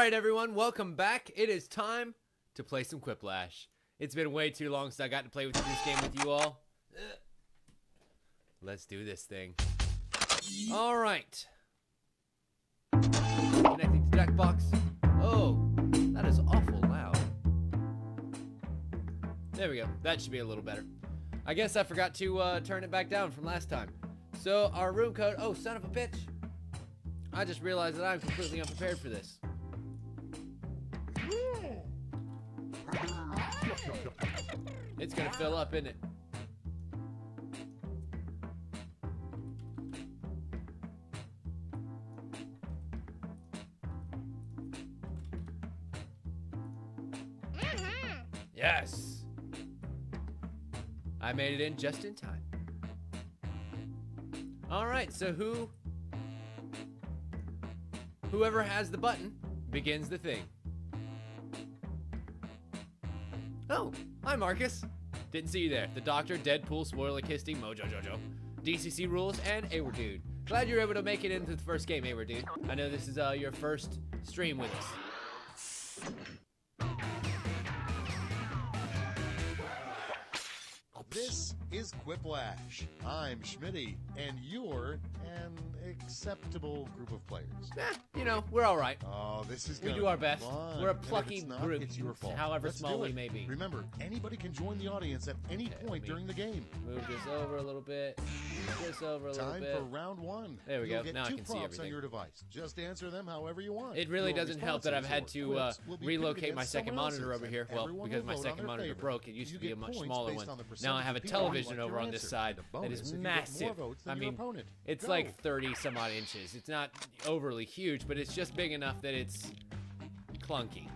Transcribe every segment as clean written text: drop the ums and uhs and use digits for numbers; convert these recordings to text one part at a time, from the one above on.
Alright everyone, welcome back. It is time to play some Quiplash. It's been way too long since I got to play with this game with you all. Let's do this thing. Alright. Connecting to Jackbox. Oh, that is awful loud. There we go. That should be a little better. I guess I forgot to turn it back down from last time. So our room code, oh son of a bitch. I just realized that I'm completely unprepared for this. It's gonna fill up, isn't it? Yes! I made it in just in time. Alright, so whoever has the button begins the thing. Oh, hi Marcus. Didn't see you there. The Doctor, Deadpool, Spoiler Kisty, Mojo Jojo, DCC Rules, and Awer Dude. Glad you were able to make it into the first game, Awer Dude. I know this is your first stream with us. This is Quiplash. I'm Schmitty, and you're an acceptable group of players. You know, we're all right. Oh, this is We gonna do our be best. fun. We're a And if plucky it's not, group, it's your fault. however Let's small do we it. may be. Remember, anybody can join the audience at any Okay, point let me during the game. Move this over a little bit. Move this over a little Time bit. for round one. There we You'll go. get Now I two can see prompts everything. on your device. Just answer them however you want. It really Your doesn't help that I've had responses to or quips will be pitted relocate my against second someone monitor else's, over here. and Well, everyone because will my vote on second their monitor favorite. broke. It used You to be a get much points smaller based one. on the Now I percentage have a of people who television like over your on this answer. side The that bonus is if you get more massive. votes than I your mean, opponent. it's Go. like 30 some odd inches. It's not overly huge, but it's just big enough that it's clunky.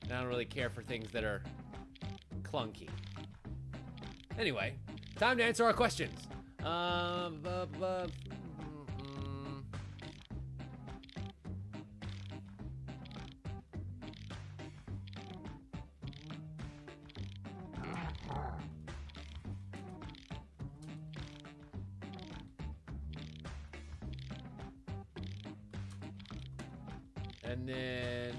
And I don't really care for things that are clunky. Anyway, time to answer our questions. And then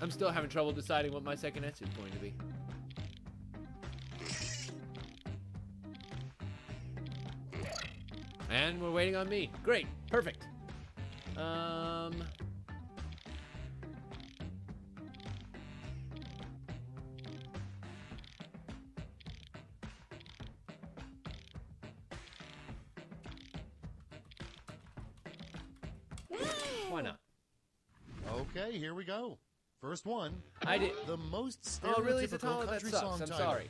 I'm still having trouble deciding what my second answer is going to be. And we're waiting on me. Great. Perfect. Why not? Okay, here we go. First one. I did. The most Oh, really? Is it stereotypical all that country sucks? song I'm title. sorry.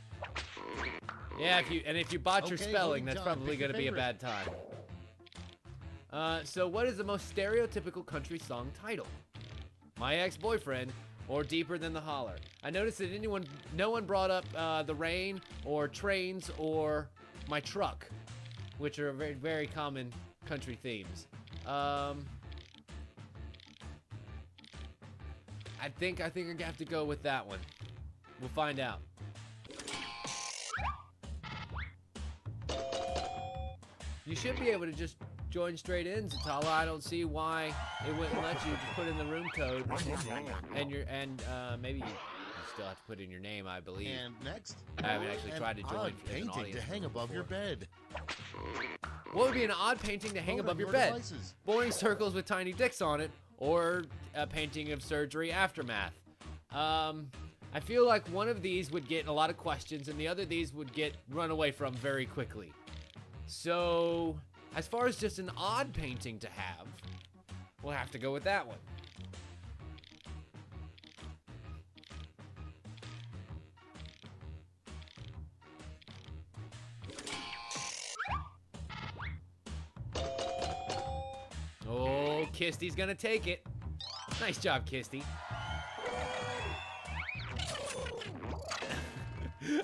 Yeah, if you botch your Okay, spelling, loading that's time. probably Pick your going to be a favorite. bad time. So what is the most stereotypical country song title? My Ex-Boyfriend or Deeper Than the Holler? I noticed that no one brought up The Rain or Trains or My Truck, which are very, very common country themes. I think I have to go with that one. We'll find out. You should be able to just join straight in, Zatala. I don't see why it wouldn't let you just put in the room code and maybe you still have to put in your name, I believe. And next, I haven't actually an tried to join odd as an painting audience to hang member above your before. bed. What would be an odd painting to hang Vote on above your your bed? devices. Boring circles with tiny dicks on it, or a painting of surgery aftermath. I feel like one of these would get a lot of questions, and the other these would get run away from very quickly. So, as far as just an odd painting to have, we'll have to go with that one. Oh, Kisty's gonna take it. Nice job, Kisty.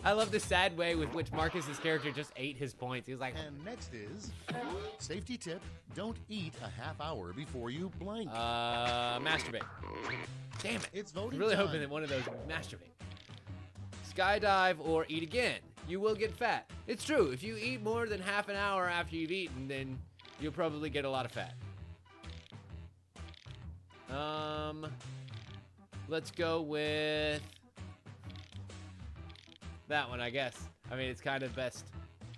I love the sad way with which Marcus's character just ate his points. He was like, And next is safety tip: don't eat a half hour before you blank. masturbate. Damn it. It's I was voting really time. hoping that one of those would masturbate. Skydive or eat again. You will get fat. It's true. If you eat more than half an hour after you've eaten, then you'll probably get a lot of fat. Let's go with that one, I guess. I mean, it's kind of the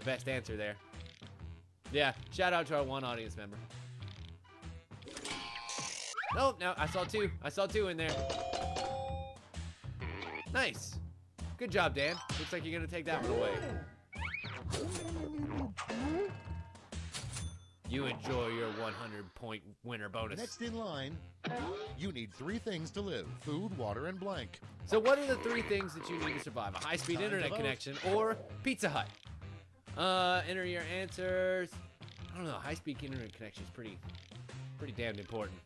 best answer there. Yeah, shout out to our one audience member. Oh, no, I saw two. I saw two in there. Nice. Good job, Dan. Looks like you're gonna take that one away. You enjoy your 100-point winner bonus. Next in line, you need 3 things to live: food, water, and blank. So what are the 3 things that you need to survive? A high-speed Time to internet vote. connection or Pizza Hut? Enter your answers. I don't know, high-speed internet connection is pretty damned important.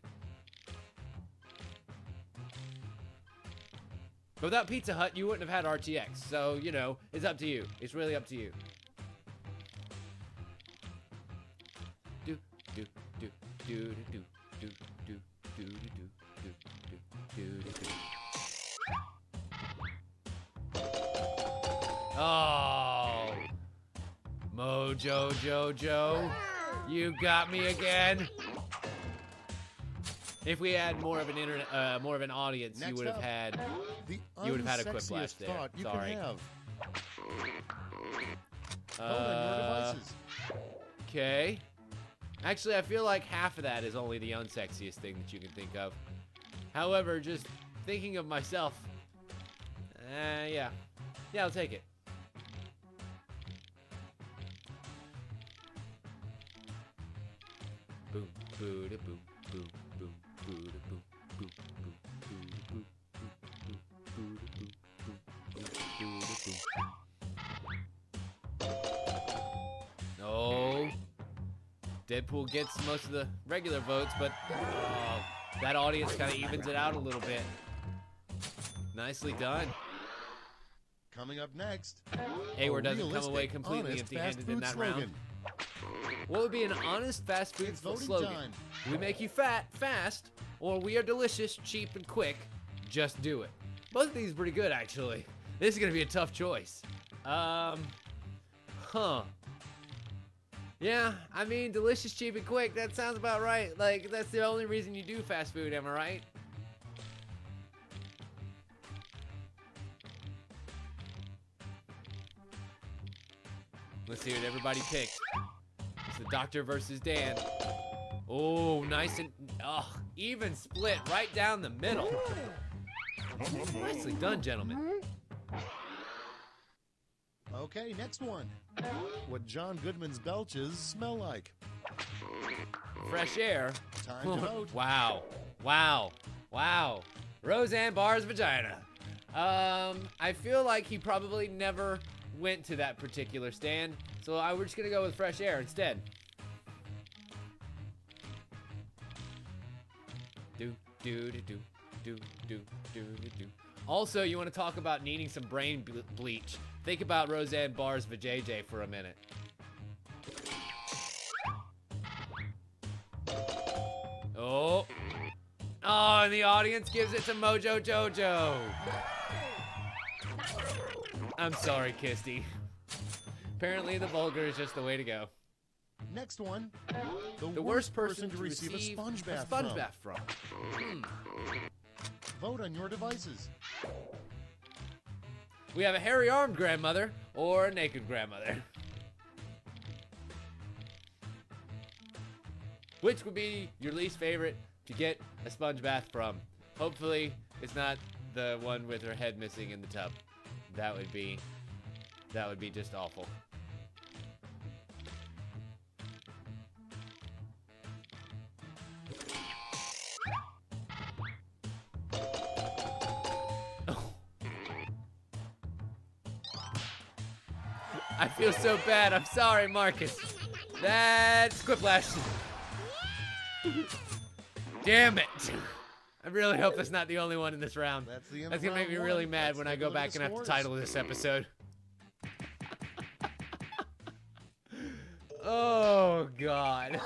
But without Pizza Hut, you wouldn't have had RTX. So, you know, it's up to you. It's really up to you. Do do do do do do do do do do do do do. Oh, Mojo Jojo, you got me again. If we had more of an more of an audience, Next you would have up, had. The You would have had a unsexiest Quiplash there. thought you Sorry. can have. Vote on your devices. Okay. Actually, I feel like half of that is only the unsexiest thing that you can think of. However, just thinking of myself, yeah, I'll take it. Boom, boo, da, boom, boom, boom, boo, da, boom, boom, boom, boo, da, boom, boom, boom, boo, da, boom, boom, boo, da, boom. Oh, Deadpool gets most of the regular votes, but that audience kind of evens it out a little bit. Nicely done. Coming up next, Hayward a doesn't come away realistic, completely honest empty-handed fast in food that slogan. round. What would be an honest fast food It's voting slogan? time. We make you fat, fast, or we are delicious, cheap, and quick. Just do it. Both of these are pretty good, actually. This is gonna be a tough choice. Yeah, I mean, delicious, cheap, and quick. That sounds about right. Like, that's the only reason you do fast food, am I right? Let's see what everybody picked. It's the Doctor versus Dan. Oh, nice and even split right down the middle. Nicely done, gentlemen. Okay, next one. What John Goodman's belches smell like. Fresh air. Time to vote. Wow. Wow. Wow. Roseanne Barr's vagina. I feel like he probably never went to that particular stand, so we're just gonna go with fresh air instead. Do do do do do do do do. Also, you want to talk about needing some brain bleach? Think about Roseanne Barr's vajayjay for a minute. Oh, and the audience gives it to Mojo Jojo. I'm sorry, Kisty. Apparently, the vulgar is just the way to go. Next one. The worst person to receive a sponge bath from. Vote on your devices. We have a hairy-armed grandmother or a naked grandmother. Which would be your least favorite to get a sponge bath from? Hopefully, it's not the one with her head missing in the tub. That would be just awful. I feel so bad. I'm sorry, Marcus. That's Quiplash. Damn it. I really hope that's not the only one in this round. That's the end That's of gonna make round me one. really mad Let's when I take a go look back at and have to scores. title this episode. Oh, God.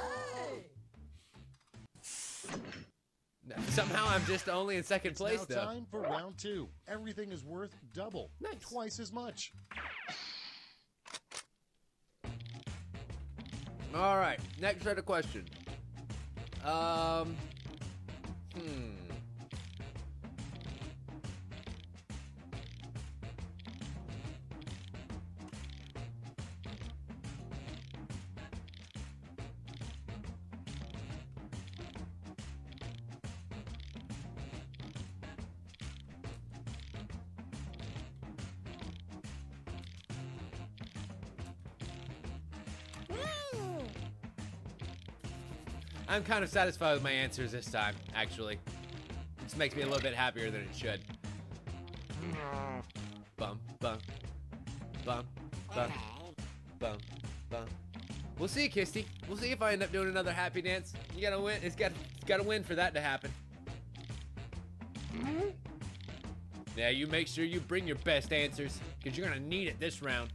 Somehow I'm just only in second place, It's now though. time for round 2. Everything is worth double. Nice. Twice as much. All right, next set of questions. I'm kind of satisfied with my answers this time, actually. This makes me a little bit happier than it should. Bum, bum, bum, bum, bum, bum. We'll see, Kisty. We'll see if I end up doing another happy dance. You gotta win. It's gotta win for that to happen. Yeah, you make sure you bring your best answers, because you're gonna need it this round.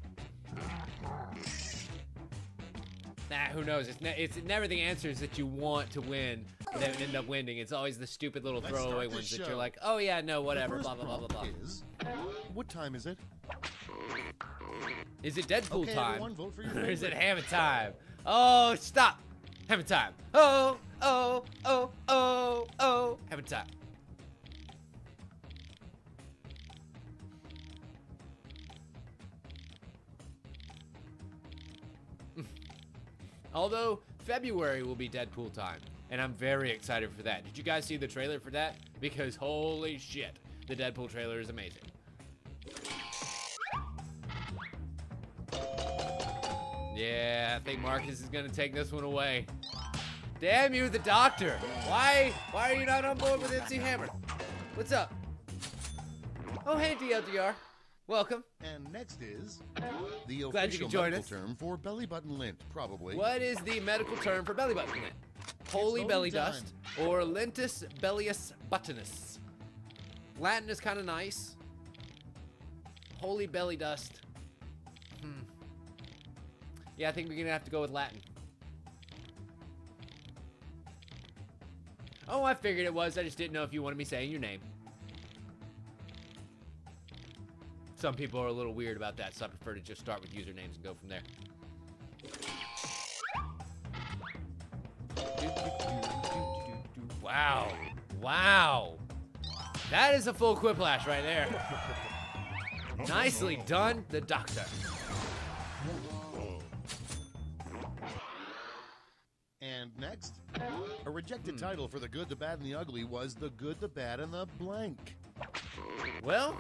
Nah, who knows? It's never the answers that you want to win that end up winning. It's always the stupid little throwaway ones that you're like, oh yeah, no, whatever, blah, blah, blah, blah, blah. What time is it? Is it Deadpool Okay, time? everyone, vote for your Or is it favorite. Hammer time? Oh, stop! Hammer time. Oh, oh, oh, oh, oh. Hammer time. Although, February will be Deadpool time, and I'm very excited for that. Did you guys see the trailer for that? Because holy shit, the Deadpool trailer is amazing. Yeah, I think Marcus is gonna take this one away. Damn you, the doctor! Why are you not on board with MC Hammer? What's up? Oh, hey, DLDR. Welcome. And next is the Glad you official could join medical us. term for belly button lint, probably. What is the medical term for belly button lint? Holy voting belly time. dust or Lintus, Bellious, Buttonous? Latin is kind of nice. Holy belly dust. Yeah, I think we're gonna have to go with Latin. Oh, I figured it was. I just didn't know if you wanted me saying your name. Some people are a little weird about that, so I prefer to just start with usernames and go from there. Wow. Wow. That is a full Quiplash right there. Nicely done, the doctor. And next, a rejected title for the good, the bad, and the ugly was the good, the bad, and the blank. Well,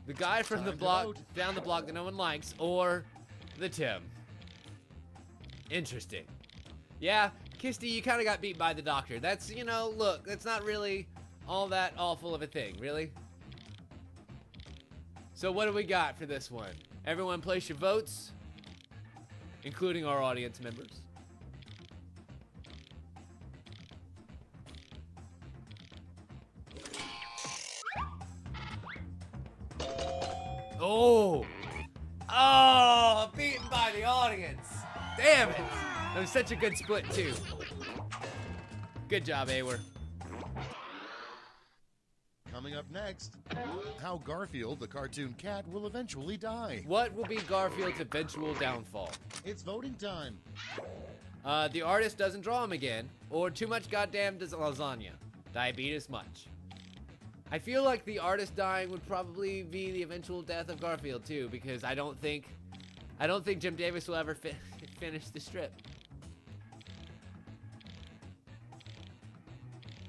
the guy from the Time to block, vote. down the block that no one likes, or the Tim. Interesting. Yeah, Kisty, you kind of got beat by the doctor. That's, you know, look, that's not really all that awful of a thing, really. So what do we got for this one? Everyone place your votes, including our audience members. Oh! Oh! Beaten by the audience! Damn it! That was such a good split, too. Good job, Awer. Coming up next, how Garfield, the cartoon cat, will eventually die. What will be Garfield's eventual downfall? It's voting time. The artist doesn't draw him again, or too much goddamn lasagna. Diabetes much. I feel like the artist dying would probably be the eventual death of Garfield too, because I don't think Jim Davis will ever finish the strip.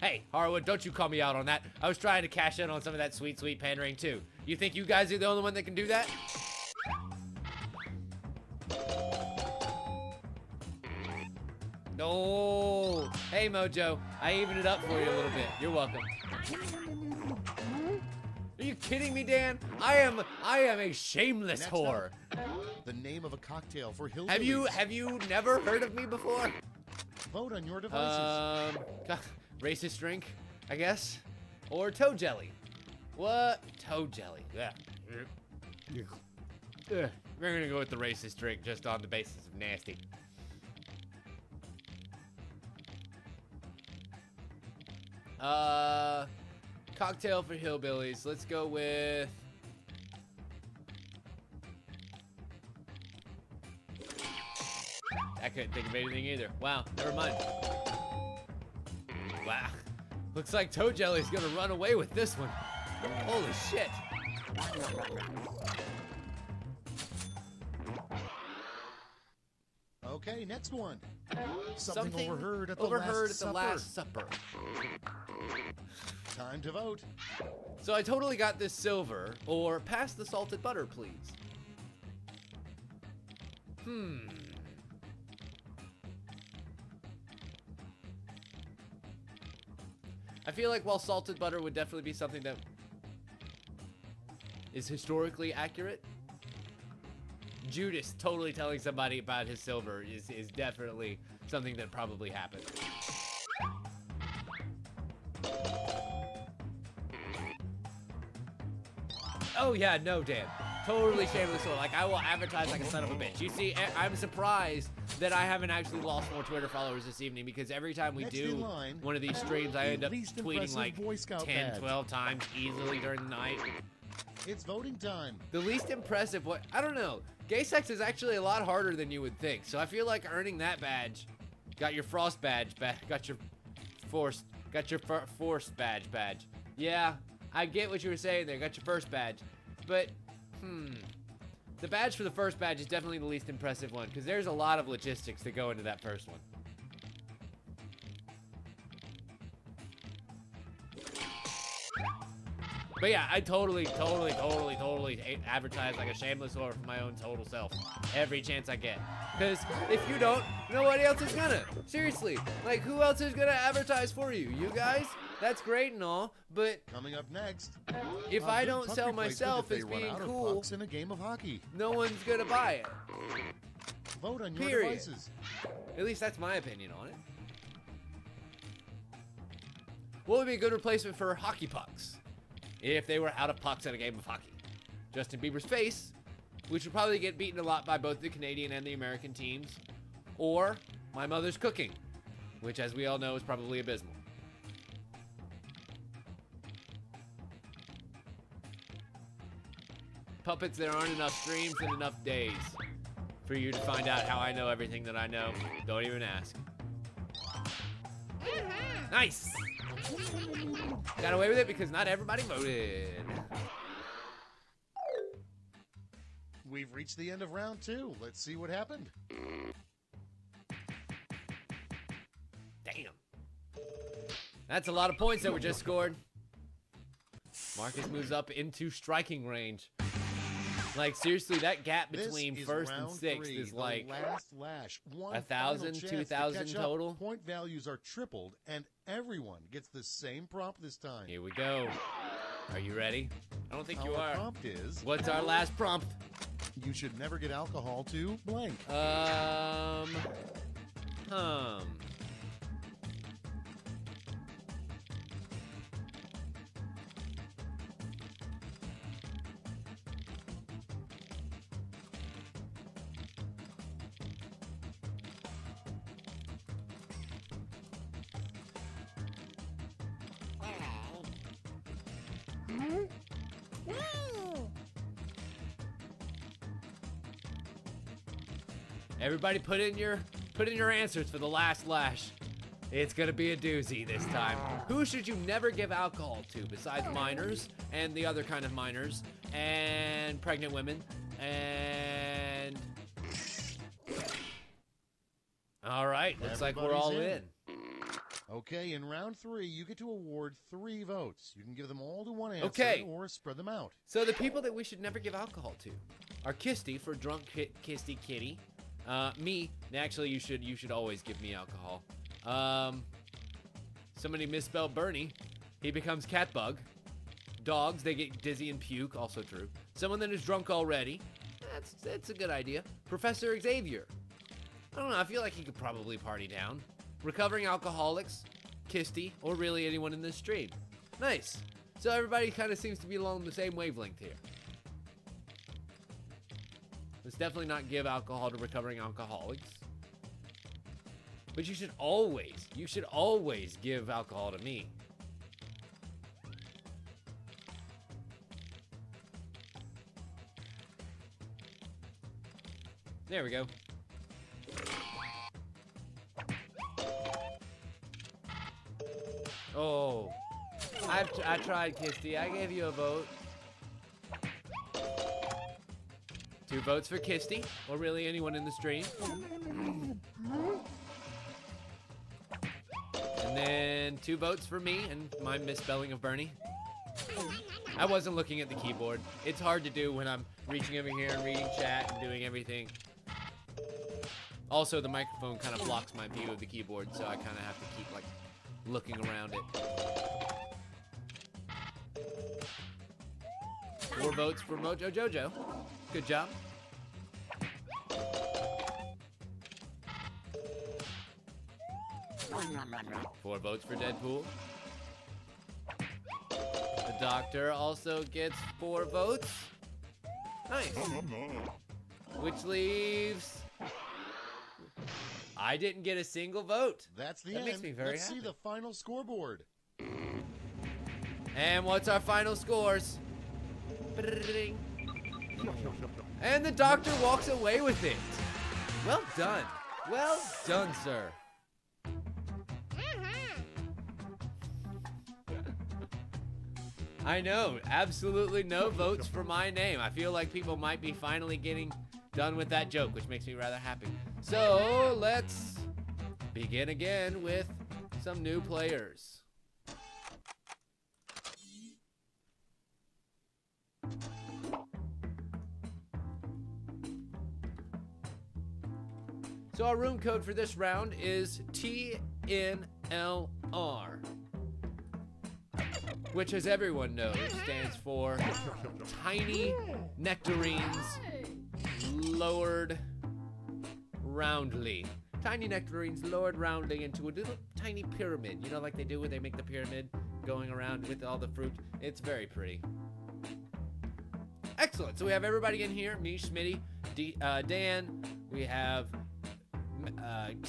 Hey, Harwood, don't you call me out on that. I was trying to cash in on some of that sweet, sweet pandering too. You think you guys are the only one that can do that? No. Hey, Mojo. I evened it up for you a little bit. You're welcome. Are you kidding me, Dan? I am a shameless Next whore. The name of a cocktail for Hill. Have you never heard of me before? Vote on your devices. Racist drink, I guess, or toe jelly. What? Toe jelly. Yeah. We're gonna go with the racist drink just on the basis of nasty. Cocktail for hillbillies. Let's go with... I couldn't think of anything either. Wow, never mind. Wow. Looks like Toe Jelly's gonna run away with this one. Holy shit. Okay, next one. Something overheard at the Last Supper. Time to vote. So I totally got this silver, or pass the salted butter, please. I feel like while salted butter would definitely be something that is historically accurate, Judas totally telling somebody about his silver is definitely something that probably happened. Oh yeah, no, Dan. Totally shameless. Like, I will advertise like a son of a bitch. You see, I'm surprised that I haven't actually lost more Twitter followers this evening, because every time we do one of these streams, I end up tweeting like 10, 12 times easily during the night. It's voting time. The least impressive, what? I don't know. Gay sex is actually a lot harder than you would think. So I feel like earning that badge, got your frost badge, got your forced badge. Yeah, I get what you were saying there. Got your first badge, but the badge for the first badge is definitely the least impressive one, because there's a lot of logistics that go into that first one. But yeah, I totally advertise like a shameless whore for my own total self every chance I get. Because if you don't, nobody else is gonna. Seriously, like, who else is gonna advertise for you? You guys? That's great and all, but coming up next, if I don't sell myself as being cool, in a game of hockey, no one's gonna buy it. Vote on your devices. At least that's my opinion on it. What would be a good replacement for hockey pucks if they were out of pucks in a game of hockey? Justin Bieber's face, which would probably get beaten a lot by both the Canadian and the American teams, or my mother's cooking, which, as we all know, is probably abysmal. Puppets, there aren't enough streams and enough days for you to find out how I know everything that I know. Don't even ask. Nice! Got away with it because not everybody voted. We've reached the end of round 2. Let's see what happened. Damn. That's a lot of points that were just scored. Marcus moves up into striking range. Like, seriously, that gap between first and sixth is like last lash. 1,000, 2,000 total. Point values are tripled, and everyone gets the same prompt this time. Here we go. Are you ready? I don't think you are. Our prompt is... What's our last prompt? You should never get alcohol to blank. Everybody put in your answers for the last lash. It's gonna be a doozy this time. Who should you never give alcohol to besides minors and the other kind of minors and pregnant women and... All right, looks like we're all in. Okay, in round 3, you get to award 3 votes. You can give them all to one answer or spread them out. So the people that we should never give alcohol to are Kisty for drunk Kisty Kitty. Me, actually, you should always give me alcohol. Somebody misspelled Bernie. He becomes Catbug. Dogs, they get dizzy and puke, also true. Someone that is drunk already. That's a good idea. Professor Xavier. I don't know, I feel like he could probably party down. Recovering alcoholics, Kisty, or really anyone in this stream. Nice. So everybody kind of seems to be along the same wavelength here. Let's definitely not give alcohol to recovering alcoholics. But you should always give alcohol to me. There we go. Oh. I tried, Kisty. I gave you a vote. 2 votes for Kisty, or really anyone in the stream. And then 2 votes for me and my misspelling of Bernie. I wasn't looking at the keyboard. It's hard to do when I'm reaching over here and reading chat and doing everything. Also, the microphone kind of blocks my view of the keyboard, so I kind of have to keep, like, looking around it. 4 votes for Mojo Jojo. Good job. Four votes for Deadpool. The Doctor also gets 4 votes. Nice. Which leaves... I didn't get a single vote. That's the that end. Makes me very Let's happy. see the final scoreboard. And what's our final scores? And the Doctor walks away with it. Well done. Well done, sir. I know, absolutely no votes for my name. I feel like people might be finally getting done with that joke, which makes me rather happy. So let's begin again with some new players. So our room code for this round is TNLR, which, as everyone knows, stands for Tiny Nectarines Lowered Roundly. Tiny nectarines lowered roundly into a little tiny pyramid. You know, like they do when they make the pyramid going around with all the fruit. It's very pretty. Excellent. So we have everybody in here. Me, Schmitty, Dan. We have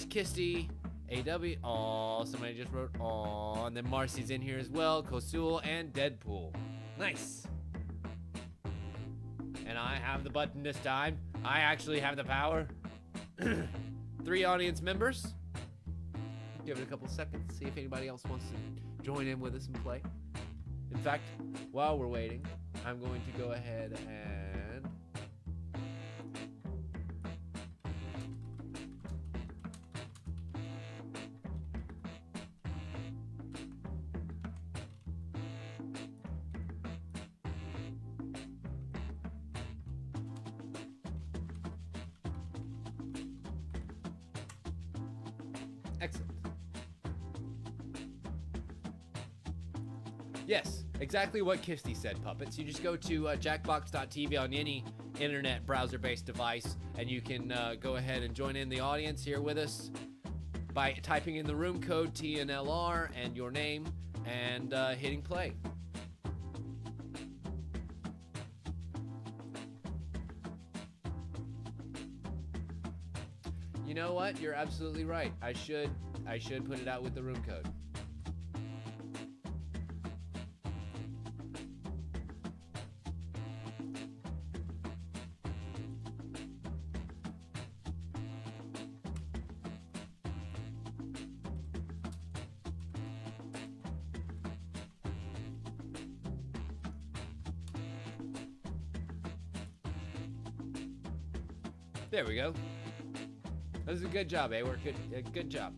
Kisty, AW. Aw, somebody just wrote aw. And then Marcy's in here as well. Kosul and Deadpool. Nice. And I have the button this time. I actually have the power. 3 audience members. Give it a couple seconds, see if anybody else wants to join in with us and play. In fact, while we're waiting, I'm going to go ahead and... Excellent. Yes, exactly what Kisty said, puppets. You just go to jackbox.tv on any internet browser-based device, and you can go ahead and join in the audience here with us by typing in the room code TNLR and your name and hitting play. You know what? You're absolutely right. I should put it out with the room code. There we go. That was a good job, eh? Good job.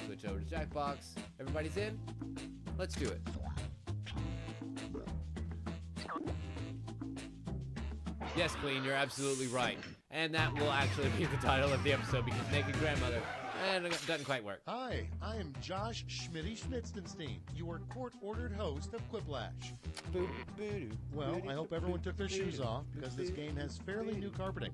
Switch over to Jackbox. Everybody's in? Let's do it. Yes, Queen, you're absolutely right. And that will actually be the title of the episode because Naked Grandmother it doesn't quite work. Hi, I am Josh Schmitty Schmitzenstein, your court-ordered host of Quiplash. Well, I hope everyone took their shoes off because this game has fairly new carpeting.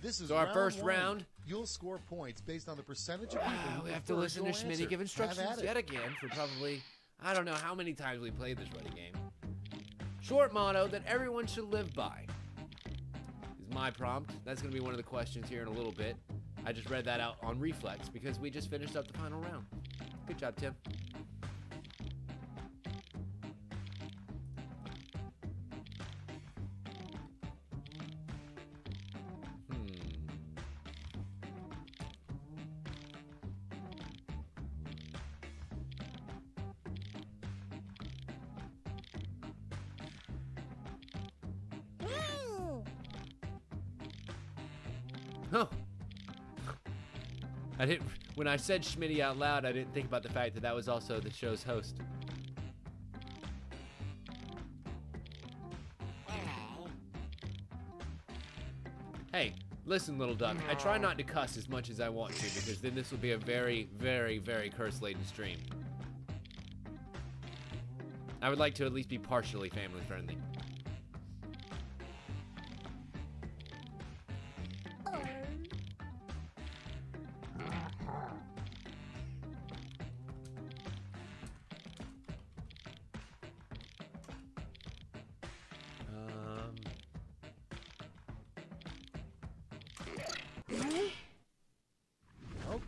This is so our first round. You'll score points based on the percentage of people who we have to listen to Schmitty give instructions yet yet again for probably, I don't know how many times we played this running game. Short motto that everyone should live by is my prompt. That's going to be one of the questions here in a little bit. I just read that out on reflex because we just finished up the final round. Good job, Tim. Oh. I didn't. When I said Schmitty out loud, I didn't think about the fact that that was also the show's host. Hey, listen, little duck. I try not to cuss as much as I want to because then this will be a very, very, very curse-laden stream. I would like to at least be partially family-friendly.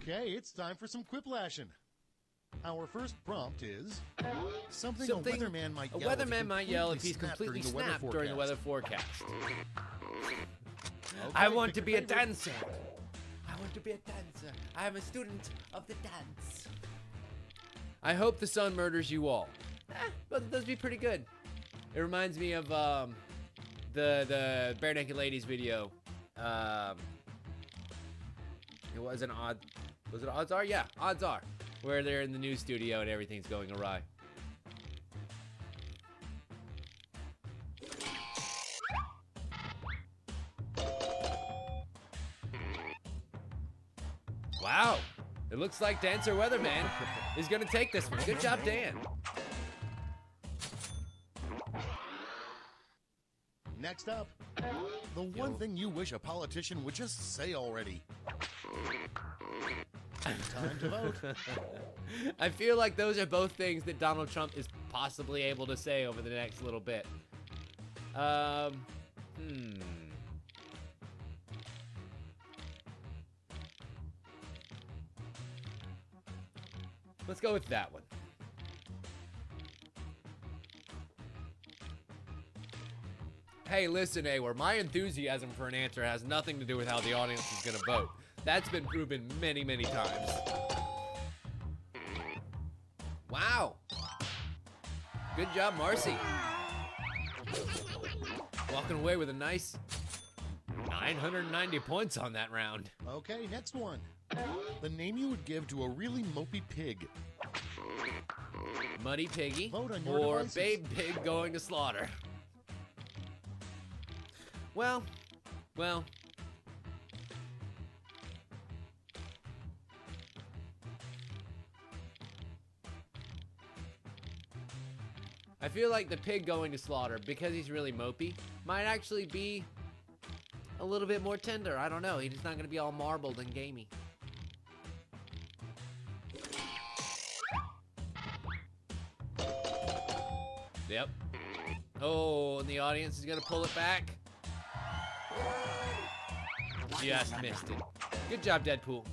Okay, it's time for some quiplashing. Our first prompt is something a weatherman might yell if he's completely snapped during the weather forecast. Okay, I want to be a dancer. I want to be a dancer. I am a student of the dance. I hope the sun murders you all. Both of those be pretty good. It reminds me of the Bare Naked Ladies video. It was an odd. Was it Odds Are? Yeah, Odds Are. Where they're in the news studio and everything's going awry. Wow. It looks like Dancer Weatherman is going to take this one. Good job, Dan. Next up, the one thing you wish a politician would just say already. Time to vote. I feel like those are both things that Donald Trump is possibly able to say over the next little bit. Let's go with that one. Hey, listen, Awar, my enthusiasm for an answer has nothing to do with how the audience is going to vote. That's been proven many, many times. Wow. Good job, Marcy. Walking away with a nice 990 points on that round. Okay, next one. The name you would give to a really mopey pig. Muddy Piggy or devices. Babe Pig going to slaughter. Well. I feel like the pig going to slaughter, because he's really mopey, might actually be a little bit more tender. I don't know. He's not going to be all marbled and gamey. Yep. Oh, and the audience is going to pull it back. Just missed it. Good job, Deadpool.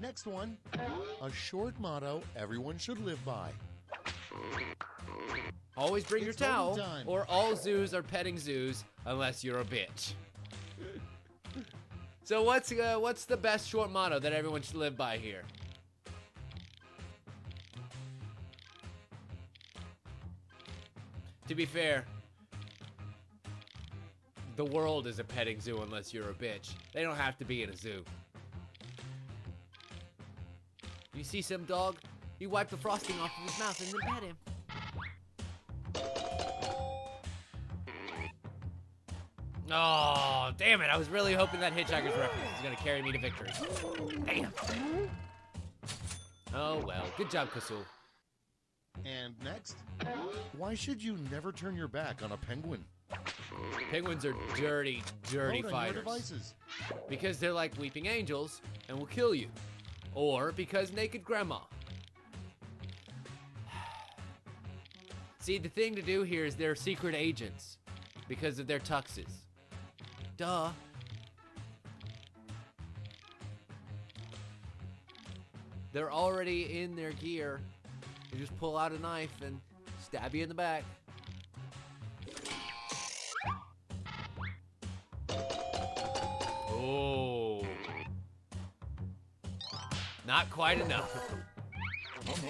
Next one, a short motto everyone should live by. Always bring your towel, or all zoos are petting zoos, unless you're a bitch. So what's the best short motto that everyone should live by here? To be fair, the world is a petting zoo unless you're a bitch. They don't have to be in a zoo. You see some dog, you wipe the frosting off of his mouth and then pet him. Oh, damn it. I was really hoping that Hitchhiker's reference was going to carry me to victory. Damn. Oh, well. Good job, Kasul. And next, why should you never turn your back on a penguin? Penguins are dirty, dirty fighters. Because they're like weeping angels and will kill you. Or because naked grandma. See, the thing to do here is they're secret agents because of their tuxes. Duh. They're already in their gear. You just pull out a knife and stab you in the back. Oh. Not quite enough.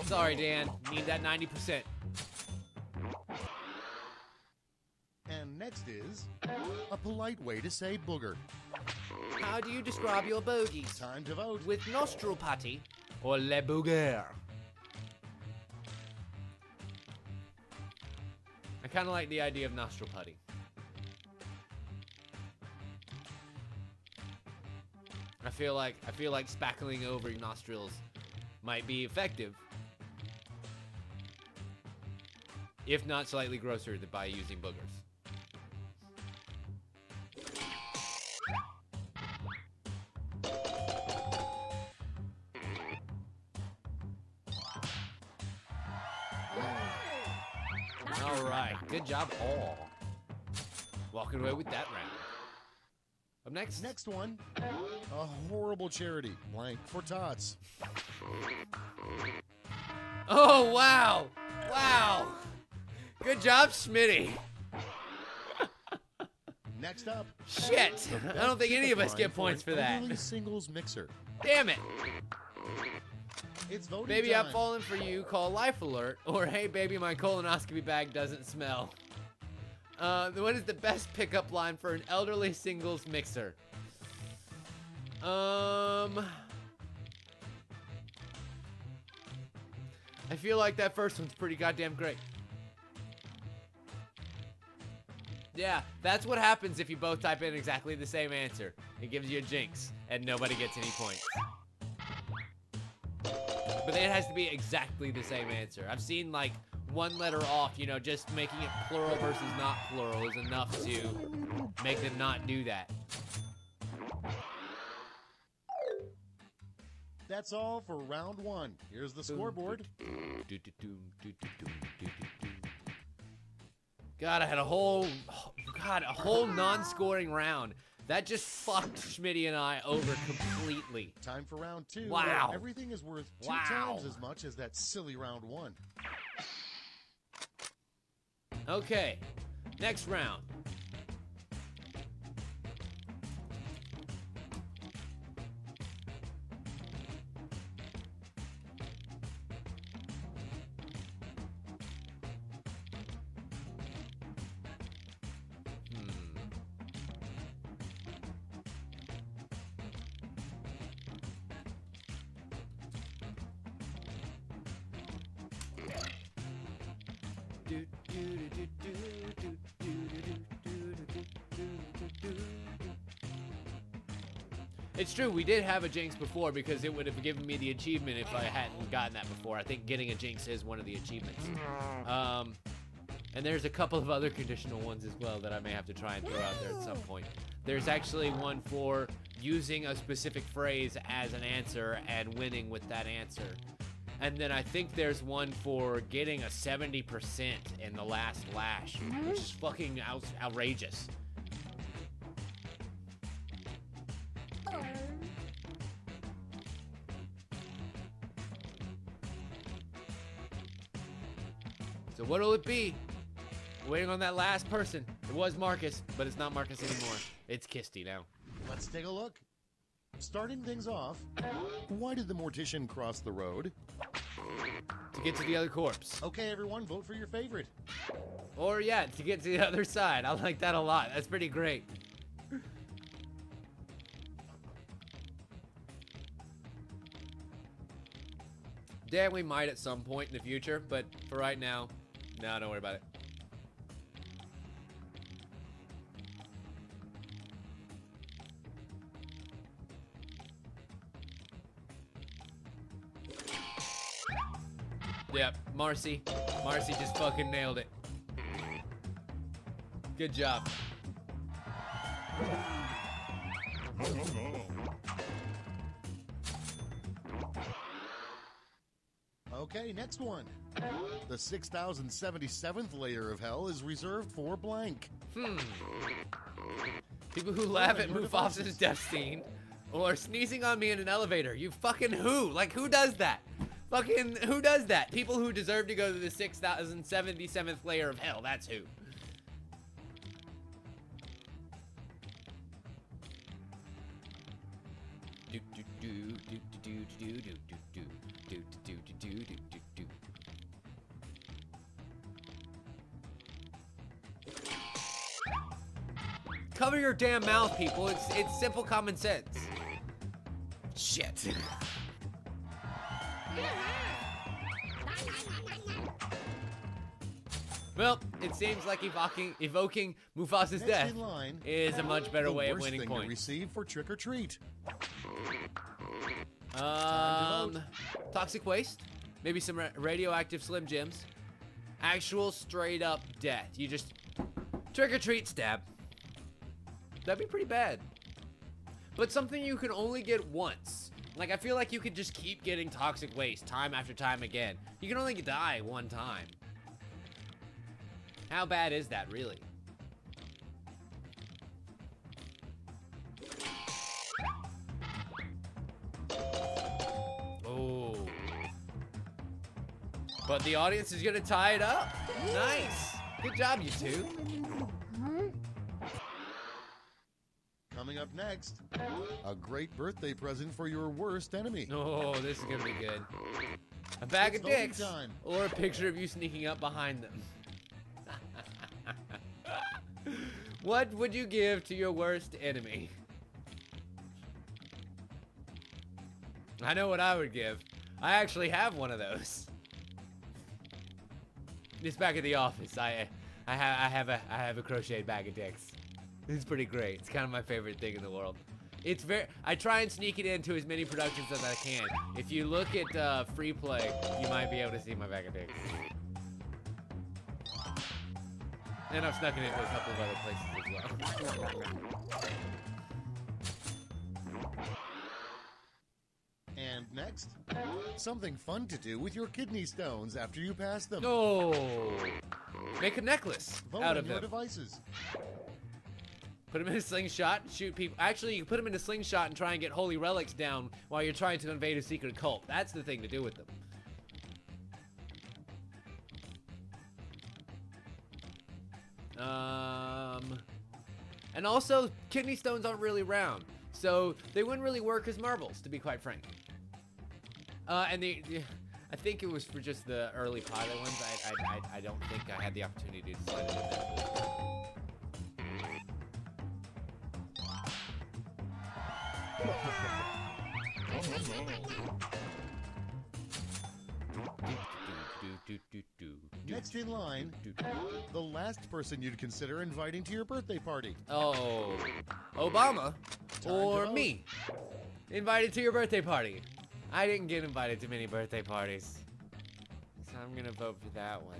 Sorry, Dan. Need that 90%. And next is a polite way to say booger. How do you describe your bogies? Time to vote. With nostril putty or le bouger? I kind of like the idea of nostril putty. I feel like spackling over your nostrils might be effective, if not slightly grosser than by using boogers. All right, good job all. Walking away with that round. Up next. Next one, a horrible charity, blank for tots. Oh, wow. Wow. Good job, Schmitty. Next up. Shit. I don't think any of us get points for that. Elderly singles mixer. Damn it. It's voting Baby, time. I've fallen for you. Call Life Alert. Or, hey, baby, my colonoscopy bag doesn't smell. What is the best pickup line for an elderly singles mixer? I feel like that first one's pretty goddamn great. Yeah, that's what happens if you both type in exactly the same answer. It gives you a jinx, and nobody gets any points. But it has to be exactly the same answer. I've seen, like, one letter off, you know, just making it plural versus not plural is enough to make them not do that. That's all for round one. Here's the scoreboard. God, I had a whole non-scoring round. That just fucked Schmitty and I over completely. Time for round two. Wow. Everything is worth two Wow. times as much as that silly round one. Okay, next round. It's true, we did have a jinx before because it would have given me the achievement if I hadn't gotten that before. I think getting a jinx is one of the achievements. And there's a couple of other conditional ones as well that I may have to try and throw out there at some point. There's actually one for using a specific phrase as an answer and winning with that answer. And then I think there's one for getting a 70% in the last lash, which is fucking outrageous. So what'll it be? Waiting on that last person. It was Marcus, but it's not Marcus anymore. It's Kisty now. Let's take a look. Starting things off, why did the mortician cross the road? To get to the other corpse. Okay, everyone, vote for your favorite. Or yeah, to get to the other side. I like that a lot. That's pretty great. Dan, we might at some point in the future, but for right now, no, don't worry about it. Yep, Marcy. Marcy just fucking nailed it. Good job. Okay, next one. The 6,077th layer of hell is reserved for blank. People who laugh at Mufasa's death scene or sneezing on me in an elevator. You fucking who? Like, who does that? Fucking who does that? People who deserve to go to the 6,077th layer of hell. That's who. Cover your damn mouth, people. It's simple common sense. Shit. Well, it seems like evoking Mufasa's death is a much better way of winning points. Receive for trick or treat. Toxic waste, maybe some radioactive Slim Jims, actual straight up death. You just trick or treat, stab. That'd be pretty bad. But something you can only get once. Like, I feel like you could just keep getting toxic waste time after time again. You can only die one time. How bad is that, really? Oh. But the audience is gonna tie it up. Nice. Good job, you two. Coming up next, a great birthday present for your worst enemy. Oh, this is gonna be good. A bag of dicks, or a picture of you sneaking up behind them. What would you give to your worst enemy? I know what I would give. I actually have one of those. It's back at the office. I have a crocheted bag of dicks. It's pretty great. It's kind of my favorite thing in the world. I try and sneak it into as many productions as I can. If you look at Free Play, you might be able to see my bag of dicks. And I've snuck it into a couple of other places as well. And next, something fun to do with your kidney stones after you pass them. Oh, make a necklace out of them. Devices. Put them in a slingshot, shoot people. Actually, you can put them in a slingshot and try and get holy relics down while you're trying to invade a secret cult. That's the thing to do with them. And also, kidney stones aren't really round, so they wouldn't really work as marbles, to be quite frank. And I think it was for just the early pilot ones. I don't think I had the opportunity to slide it in there. Next in line, the last person you'd consider inviting to your birthday party. Oh, Obama or me. Invited to your birthday party. I didn't get invited to many birthday parties, so I'm gonna vote for that one.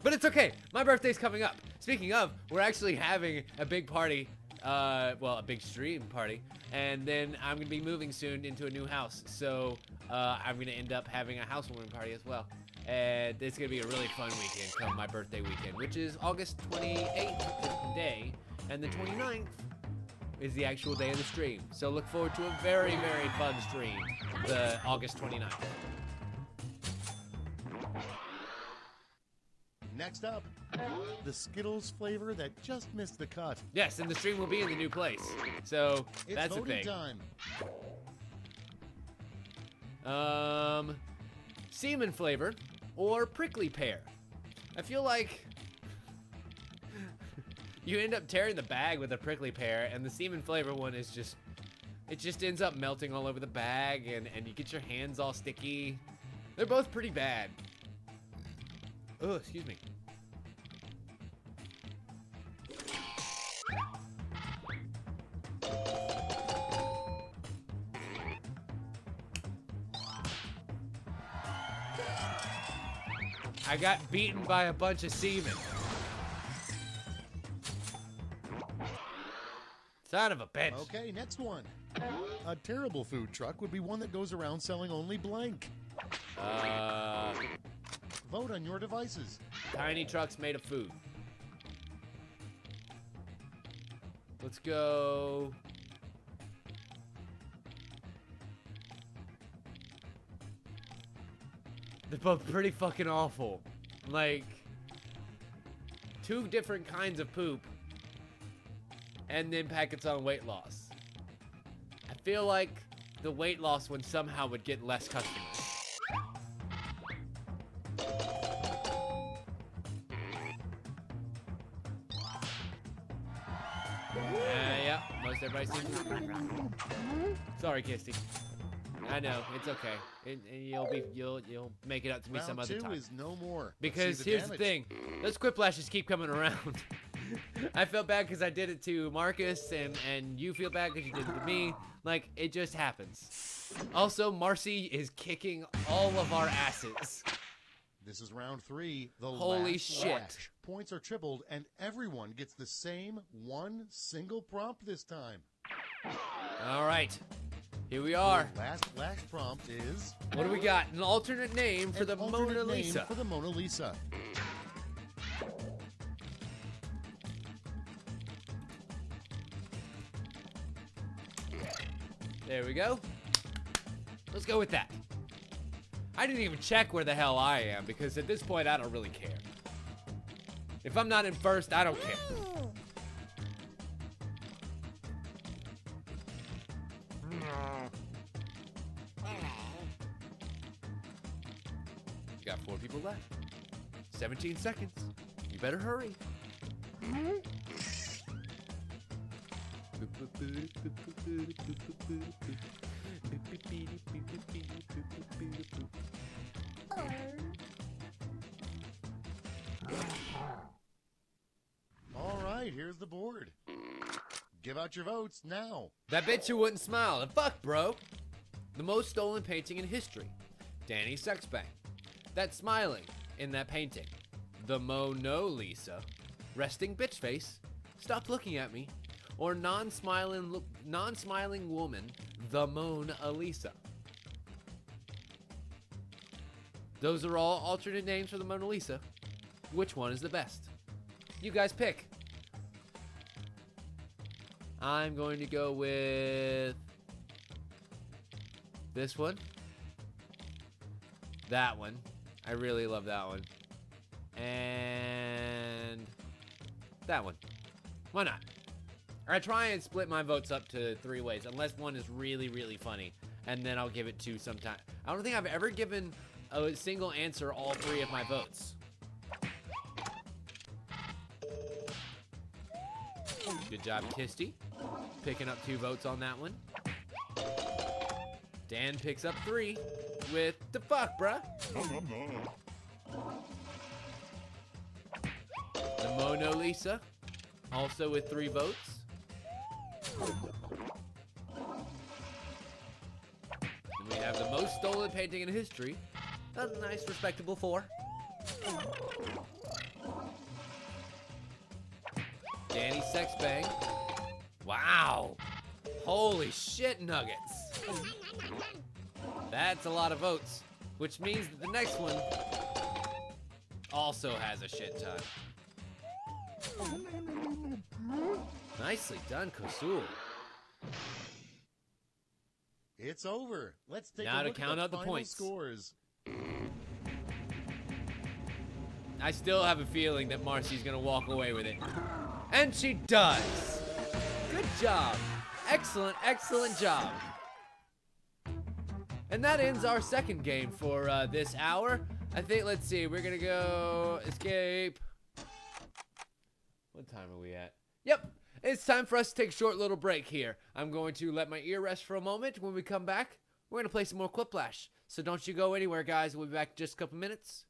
But it's okay, my birthday's coming up. Speaking of, we're actually having a big party, well, a big stream party, and then I'm gonna be moving soon into a new house, so I'm gonna end up having a housewarming party as well. And it's gonna be a really fun weekend come my birthday weekend, which is August 28th is the day, and the 29th is the actual day of the stream. So look forward to a very, very fun stream, the August 29th. Next up, the Skittles flavor that just missed the cut. Yes, and the stream will be in the new place. So that's the thing. Time. Semen flavor or prickly pear. I feel like you end up tearing the bag with a prickly pear, and the semen flavor one is just, it just ends up melting all over the bag, and you get your hands all sticky. They're both pretty bad. Oh, excuse me. I got beaten by a bunch of semen. Son of a bitch. Okay, next one. A terrible food truck would be one that goes around selling only blank. Vote on your devices. Tiny trucks made of food. Let's go. They're both pretty fucking awful. Like, two different kinds of poop, and then packets on weight loss. I feel like the weight loss one somehow would get less customers. Yeah, most everybody seems to. Sorry, Kisty. I know, it's okay. You'll make it up to me some other time. Round 2 is no more. Because here's the thing, those Quiplashes keep coming around. I felt bad because I did it to Marcus, and you feel bad because you did it to me. Like, it just happens. Also, Marcy is kicking all of our asses. This is round 3. The Holy last shit. flash. Points are tripled, and everyone gets the same one single prompt this time. All right. Here we are. The last flash prompt is... What do we got? An alternate name for the Mona Lisa. For the Mona Lisa. There we go. Let's go with that. I didn't even check where the hell I am because at this point I don't really care. If I'm not in first, I don't care. You got 4 people left. 17 seconds. You better hurry. All right, here's the board. Give out your votes now. That bitch who wouldn't smile. And fuck, bro. The most stolen painting in history. Danny Sexbang. That smiling in that painting. The Mona Lisa. Resting bitch face. Stop looking at me. Or non-smiling woman. The Mona Lisa. Those are all alternate names for the Mona Lisa. Which one is the best? You guys pick. I'm going to go with this one. That one. I really love that one. And that one. Why not? I try and split my votes up to 3 ways, unless one is really, really funny. And then I'll give it to sometime. I don't think I've ever given a single answer all 3 of my votes. Good job, Kisty. Picking up 2 votes on that one. Dan picks up 3 with the fuck, bruh. The Mona Lisa, also with 3 votes. Then we have the most stolen painting in history. That's a nice, respectable 4. Danny Sexbang. Wow. Holy shit nuggets. That's a lot of votes, which means that the next one also has a shit ton. Nicely done, Kosul. It's over. Let's take Now a to look count at out the final points. scores. I still have a feeling that Marcy's gonna walk away with it. And she does. Good job. Excellent, excellent job. And that ends our second game for this hour. I think, let's see, we're gonna go escape. What time are we at? Yep, it's time for us to take a short little break here. I'm going to let my ear rest for a moment. When we come back, we're gonna play some more Quiplash. So don't you go anywhere, guys. We'll be back in just a couple minutes.